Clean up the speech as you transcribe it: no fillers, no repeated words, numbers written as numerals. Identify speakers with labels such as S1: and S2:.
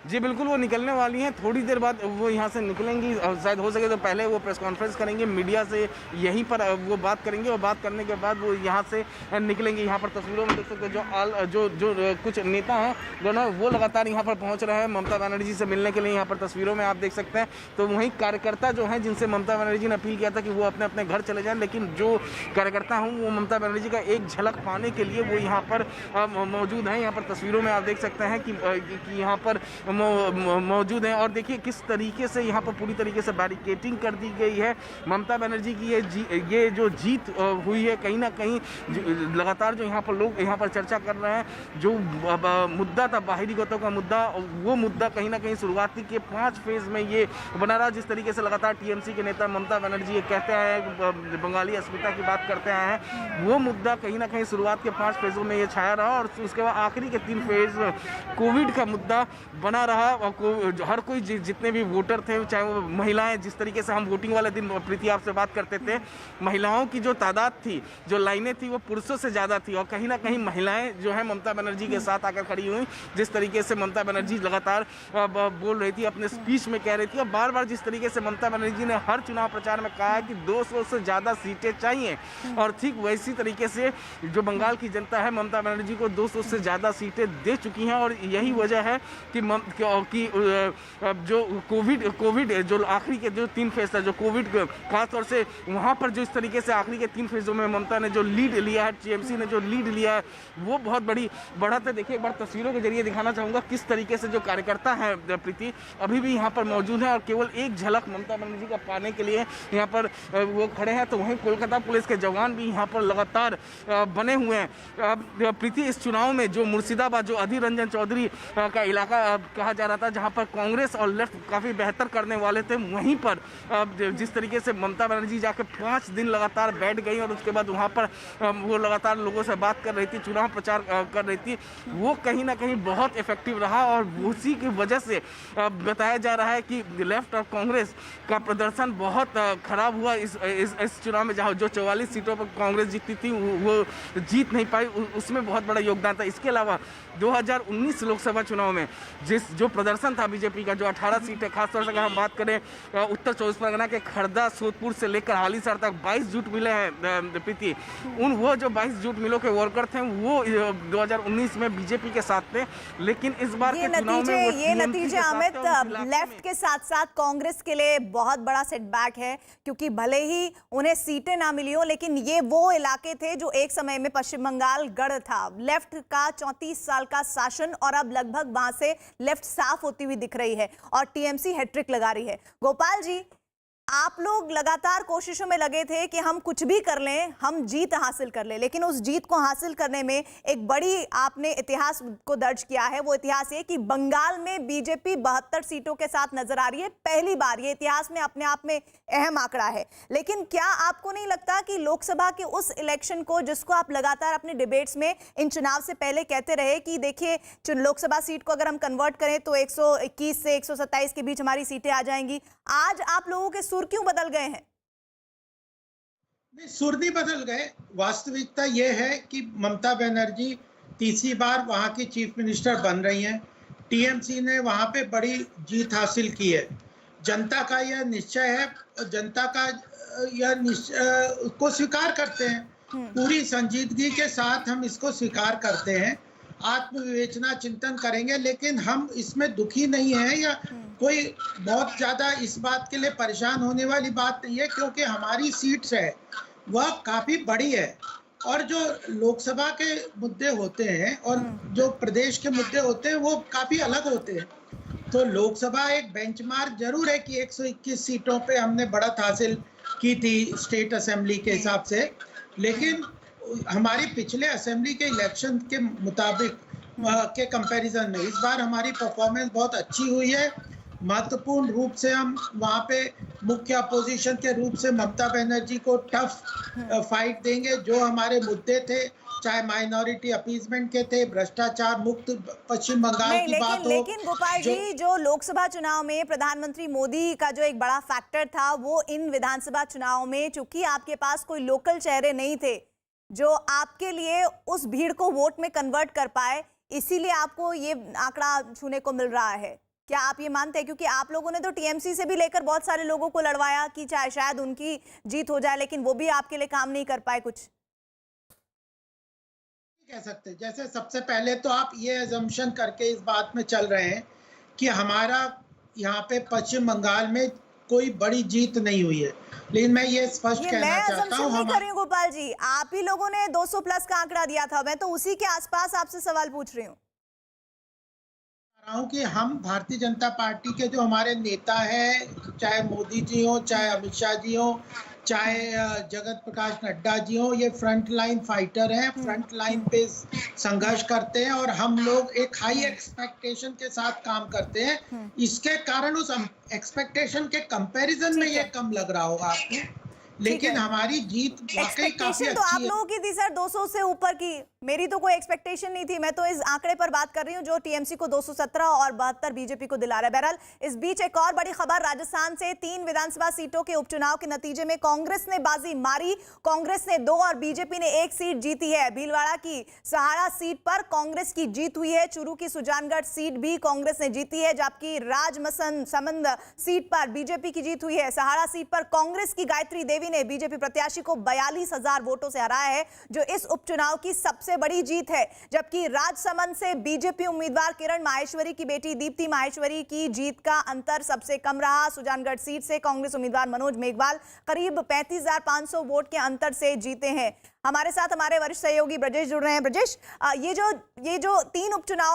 S1: जी बिल्कुल, वो निकलने वाली हैं, थोड़ी देर बाद वो यहाँ से निकलेंगी और शायद हो सके तो पहले वो प्रेस कॉन्फ्रेंस करेंगे, मीडिया से यहीं पर वो बात करेंगे और बात करने के बाद वो यहाँ से निकलेंगे। यहाँ पर तस्वीरों में देख सकते हैं जो कुछ नेता हैं जो ना वो लगातार यहाँ पर पहुँच रहे हैं ममता बनर्जी से मिलने के लिए। यहाँ पर तस्वीरों में आप देख सकते हैं, तो वहीं कार्यकर्ता जो हैं जिनसे ममता बनर्जी ने अपील किया था कि वो अपने अपने घर चले जाएँ, लेकिन जो कार्यकर्ता हूँ वो ममता बनर्जी का एक झलक पाने के लिए वो यहाँ पर मौजूद हैं। यहाँ पर तस्वीरों में आप देख सकते हैं कि यहाँ पर मौजूद हैं और देखिए किस तरीके से यहाँ पर पूरी तरीके से बैरिकेटिंग कर दी गई है। ममता बनर्जी की ये जो जीत हुई है, कहीं ना कहीं लगातार जो यहाँ पर लोग यहाँ पर चर्चा कर रहे हैं, जो मुद्दा था बाहरी गतों का मुद्दा, वो मुद्दा कहीं ना कहीं शुरुआती के 5 फेज में ये बना रहा। जिस तरीके से लगातार टीएमसी के नेता ममता बनर्जी ये कहते हैं, बंगाली अस्मिता की बात करते हैं, वो मुद्दा कहीं ना कहीं शुरुआत के 5 फेजों में ये छाया रहा और उसके बाद आखिरी के 3 फेज कोविड का मुद्दा बना रहा। और हर कोई जितने भी वोटर थे, चाहे वो महिलाएं, जिस तरीके से हम वोटिंग वाले दिन प्रीति आपसे बात करते थे, महिलाओं की जो तादाद थी, जो लाइनें थी, वो पुरुषों से ज़्यादा थी और कहीं ना कहीं महिलाएं जो है ममता बनर्जी के साथ आकर खड़ी हुई। जिस तरीके से ममता बनर्जी लगातार बोल रही थी, अपने स्पीच में कह रही थी और बार बार जिस तरीके से ममता बनर्जी ने हर चुनाव प्रचार में कहा है कि 200 से ज़्यादा सीटें चाहिए, और ठीक वैसी तरीके से जो बंगाल की जनता है ममता बनर्जी को 200 से ज़्यादा सीटें दे चुकी हैं। और यही वजह है कि जो कोविड जो आखिरी के जो 3 फेज था, जो कोविड खासतौर से वहाँ पर जो इस तरीके से आखिरी के 3 फेजों में ममता ने जो लीड लिया है, टीएमसी ने जो लीड लिया है, वो बहुत बड़ी बढ़त है। देखिए एक बार तस्वीरों के जरिए दिखाना चाहूँगा किस तरीके से जो कार्यकर्ता है प्रीति अभी भी यहाँ पर मौजूद है और केवल एक झलक ममता बनर्जी का पाने के लिए यहाँ पर वो खड़े हैं। तो वहीं कोलकाता पुलिस के जवान भी यहाँ पर लगातार बने हुए हैं। प्रीति इस चुनाव में जो मुर्शिदाबाद, जो अधीर रंजन चौधरी का इलाका कहा जा रहा था, जहाँ पर कांग्रेस और लेफ्ट काफ़ी बेहतर करने वाले थे, वहीं पर जिस तरीके से ममता बनर्जी जाके 5 दिन लगातार बैठ गई और उसके बाद वहाँ पर वो लगातार लोगों से बात कर रही थी, चुनाव प्रचार कर रही थी, वो कहीं ना कहीं बहुत इफेक्टिव रहा। और उसी की वजह से बताया जा रहा है कि लेफ्ट और कांग्रेस का प्रदर्शन बहुत खराब हुआ इस चुनाव में। जहाँ जो 44 सीटों पर कांग्रेस जीतती थी वो जीत नहीं पाई, उसमें बहुत बड़ा योगदान था। इसके अलावा 2019 लोकसभा चुनाव में जो प्रदर्शन था बीजेपी का, जो 18 सीटें, खासतौर से अगर हम बात करें उत्तर 24 परगना के खड़दा, सोदपुर से लेकर हालीसर तक 22 जूट मिले हैं प्रीति। वो जो 22 जूट मिलों के वर्कर थे वो 2019 में बीजेपी के साथ थे, लेकिन इस बार के चुनाव में
S2: ये नतीजे अमित लेफ्ट के साथ साथ कांग्रेस के लिए बहुत बड़ा सेटबैक है, क्योंकि भले ही उन्हें सीटें ना मिली हो, लेकिन ये वो इलाके थे जो एक समय में पश्चिम बंगाल गढ़ था। लेफ्ट का 34 साल का शासन और अब लगभग वहां से लेफ्ट साफ होती हुई दिख रही है और टीएमसी हैट्रिक लगा रही है। गोपाल जी, आप लोग लगातार कोशिशों में लगे थे कि हम कुछ भी कर लें, हम जीत हासिल कर लें, लेकिन उस जीत को हासिल करने में एक बड़ी आपने इतिहास को दर्ज किया है। वो इतिहास ये कि बंगाल में बीजेपी 72 सीटों के साथ नजर आ रही है, पहली बार। ये इतिहास में अपने आप में अहम आंकड़ा है। लेकिन क्या आपको नहीं लगता कि लोकसभा के उस इलेक्शन को, जिसको आप लगातार अपने डिबेट्स में इन चुनाव से पहले कहते रहे कि देखिए लोकसभा सीट को अगर हम कन्वर्ट करें तो 121 से 127 के बीच हमारी सीटें आ जाएंगी, आज आप लोगों के सुर क्यों बदल गए हैं?
S3: नहीं, सुर नहीं बदल गए। वास्तविकता यह है कि ममता बनर्जी तीसरी बार वहां की चीफ मिनिस्टर बन रही हैं। टीएमसी ने वहां पे बड़ी जीत हासिल की है। जनता का यह निश्चय है, जनता का यह निश्चय को स्वीकार करते हैं। पूरी संजीदगी के साथ हम इसको स्वीकार करते हैं, आत्मविवेचना चिंतन करेंगे, लेकिन हम इसमें दुखी नहीं हैं या कोई बहुत ज्यादा इस बात के लिए परेशान होने वाली बात नहीं है, क्योंकि हमारी सीट्स है वह काफी बड़ी है और जो लोकसभा के मुद्दे होते हैं और जो प्रदेश के मुद्दे होते हैं वो काफी अलग होते हैं। तो लोकसभा एक बेंचमार्क जरूर है कि 121 सीटों पे हमने बढ़त हासिल की थी स्टेट असेंबली के हिसाब से, लेकिन हमारी पिछले असेंबली के इलेक्शन के मुताबिक के कंपैरिजन में इस बार हमारी परफॉर्मेंस बहुत अच्छी हुई है। महत्वपूर्ण रूप से हम वहाँ पे मुख्य अपोजिशन के रूप से ममता बनर्जी को टफ फाइट देंगे। जो हमारे मुद्दे थे, चाहे माइनॉरिटी अपीजमेंट के थे, भ्रष्टाचार मुक्त पश्चिम बंगाल की बात हो,
S2: लेकिन गोपाल जी, जो लोकसभा चुनाव में प्रधानमंत्री मोदी का जो एक बड़ा फैक्टर था, वो इन विधानसभा चुनाव में चूंकि आपके पास कोई लोकल चेहरे नहीं थे जो आपके लिए उस भीड़ को वोट में कन्वर्ट कर पाए, इसीलिए आपको ये आंकड़ा छूने को मिल रहा है। क्या आप ये मानते हैं, क्योंकि आप लोगों ने तो टीएमसी से भी लेकर बहुत सारे लोगों को लड़वाया कि चाहे शायद उनकी जीत हो जाए, लेकिन वो भी आपके लिए काम नहीं कर पाए कुछ?
S3: कह सकते हैं, जैसे सबसे पहले तो आप ये अजम्पशन करके इस बात में चल रहे हैं कि हमारा यहाँ पे पश्चिम बंगाल में कोई बड़ी जीत नहीं हुई है, लेकिन मैं ये स्पष्ट
S2: ये
S3: कहना
S2: मैं
S3: चाहता
S2: assumption
S3: हूँ
S2: नहीं कर रही हूँ गोपाल जी, आप ही लोगों ने 200 प्लस का आंकड़ा दिया था, मैं तो उसी के आसपास आपसे सवाल पूछ रही हूँ
S3: कि हम भारतीय जनता पार्टी के जो हमारे नेता हैं, चाहे मोदी जी हो, चाहे अमित शाह जी हो, चाहे जगत प्रकाश नड्डा जी हो, ये फ्रंट लाइन फाइटर हैं, फ्रंट लाइन पे संघर्ष करते हैं और हम लोग एक हाई एक्सपेक्टेशन के साथ काम करते हैं। इसके कारण उस एक्सपेक्टेशन के कंपैरिजन में ये कम लग रहा होगा आपको, लेकिन हमारी जीत वाकई काफी
S2: एक्सपेक्टेशन तो आप
S3: अच्छी है।
S2: लोगों की थी सर 200 से ऊपर की, मेरी तो कोई एक्सपेक्टेशन नहीं थी। मैं तो इस आंकड़े पर बात कर रही हूं जो टीएमसी को 217 और 72 बीजेपी को दिला रहा है। बहरहाल इस बीच एक और बड़ी खबर, राजस्थान से 3 विधानसभा सीटों के उपचुनाव के नतीजे में कांग्रेस ने बाजी मारी। कांग्रेस ने 2 और बीजेपी ने 1 सीट जीती है। भीलवाड़ा की सहाड़ा सीट पर कांग्रेस की जीत हुई है। चूरू की सुजानगढ़ सीट भी कांग्रेस ने जीती है, जबकि राजसमंद सीट पर बीजेपी की जीत हुई है। सहाड़ा सीट पर कांग्रेस की गायत्री देवी ने बीजेपी प्रत्याशी को 42,000 वोटों से हराया है, जो इस उपचुनाव की सबसे बड़ी जीत है। जबकि राजसमंद से बीजेपी उम्मीदवार किरण माहेश्वरी की बेटी दीप्ति माहेश्वरी की जीत का अंतर सबसे कम रहा। सुजानगढ़ सीट से कांग्रेस उम्मीदवार मनोज मेघवाल करीब 35,500 वोट के अंतर से जीते हैं। हमारे साथ हमारे वरिष्ठ सहयोगी ब्रजेश जुड़ रहे हैं। ब्रजेश, ये जो 3 उपचुनाव